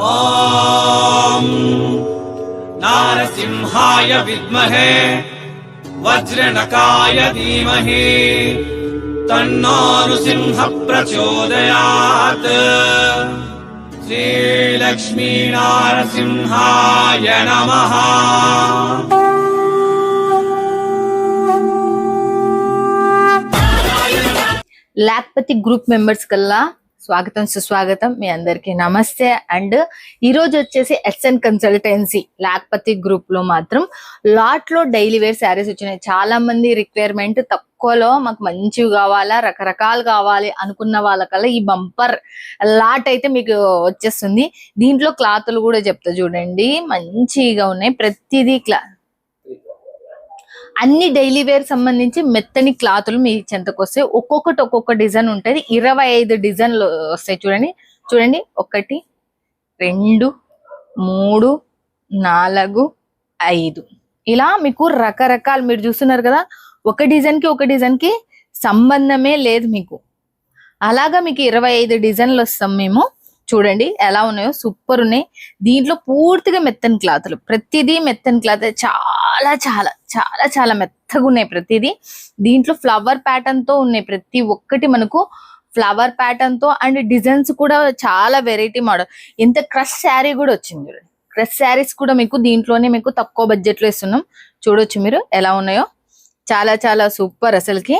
ఓం నారసింహాయ విద్మహే వజ్రనకాయ ధీమహి తన్నో నృసింహ ప్రచోదయాత్. శ్రీలక్ష్మీ నారసింహాయ నమః. లాక్పతి గ్రూప్ మెంబర్స్ కల్లా స్వాగతం సుస్వాగతం. మీ అందరికి నమస్తే. అండ్ ఈ రోజు వచ్చేసి ఎస్ఎన్ కన్సల్టెన్సీ లాక్పతి గ్రూప్ లో మాత్రం లాట్ లో డైలీ వేర్ శారీస్ వచ్చినాయి. చాలా మంది రిక్వైర్మెంట్ తక్కువలో మాకు మంచివి కావాలా, రకరకాలు కావాలి అనుకున్న వాళ్ళకల్లా ఈ బంపర్ లాట్ అయితే మీకు వచ్చేస్తుంది. దీంట్లో క్లాతులు కూడా చెప్తా చూడండి, మంచిగా ఉన్నాయి. ప్రతిదీ అన్ని డైలీ వేర్ సంబంధించి మెత్తని క్లాతులు మీ చెంతకు వస్తాయి. ఒక్కొక్కటి ఒక్కొక్క డిజైన్ ఉంటుంది. 25 డిజైన్లు వస్తాయి. చూడండి చూడండి, 1 2 3 4 5 ఇలా మీకు రకరకాలు మీరు చూస్తున్నారు కదా. ఒక డిజైన్ కి సంబంధమే లేదు మీకు. అలాగా మీకు 25 డిజైన్లు వస్తాం మేము. చూడండి ఎలా ఉన్నాయో, సూపర్ ఉన్నాయి. దీంట్లో పూర్తిగా మెత్తని క్లాతులు, ప్రతిదీ మెత్తని క్లాత్, చాలా చాలా చాలా చాలా మెత్తగా ఉన్నాయి ప్రతిదీ. దీంట్లో ఫ్లవర్ ప్యాటర్న్ తో ఉన్నాయి ప్రతి ఒక్కటి, మనకు ఫ్లవర్ ప్యాటర్న్ తో. అండ్ డిజైన్స్ కూడా చాలా వెరైటీ మోడల్. ఇంత క్రష్ శారీ కూడా వచ్చింది చూడండి. క్రష్ శారీస్ కూడా మీకు దీంట్లోనే మీకు తక్కువ బడ్జెట్ లో ఇస్తున్నాం. చూడొచ్చు మీరు ఎలా ఉన్నాయో, చాలా చాలా సూపర్. అసలుకి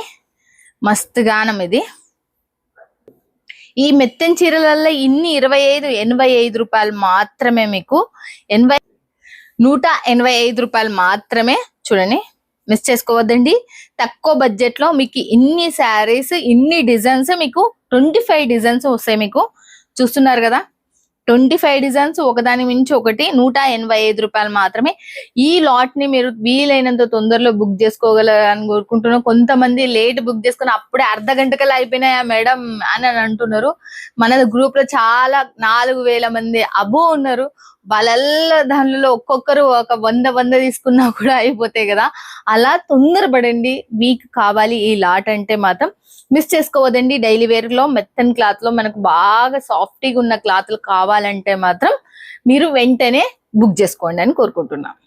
మస్తు గానం ఇది. ఈ మెత్తని చీరలలో ఇన్ని 85 రూపాయలు మాత్రమే మీకు. 185 రూపాయలు మాత్రమే. చూడండి, మిస్ చేసుకోవద్దండి. తక్కువ బడ్జెట్ లో మీకు ఇన్ని శారీస్, ఇన్ని డిజైన్స్, మీకు 25 డిజైన్స్ వస్తాయి. మీకు చూస్తున్నారు కదా, 25 డిజైన్స్, ఒకదాని మించి ఒకటి. 185 రూపాయలు మాత్రమే. ఈ లాట్ ని మీరు వీలైనంత తొందరలో బుక్ చేసుకోగలరని కోరుకుంటున్నాను. కొంతమంది లేట్ బుక్ చేసుకుని అప్పుడే అర్ధ గంటకల్లా అయిపోయినాయా మేడం అని అంటున్నారు. మన గ్రూప్ లో చాలా 4000 మంది అబో ఉన్నారు. వాళ్ళ దానిలో ఒక్కొక్కరు ఒక 100 తీసుకున్నా కూడా అయిపోతాయి కదా. అలా తొందరపడండి. మీకు కావాలి ఈ లాట్ అంటే మాత్రం మిస్ చేసుకోవద్దండి. డైలీ వేర్ లో మెత్తన్ క్లాత్ లో మనకు బాగా సాఫ్టీగా ఉన్న క్లాత్లు కావాలంటే మాత్రం మీరు వెంటనే బుక్ చేసుకోండి అని కోరుకుంటున్నాను.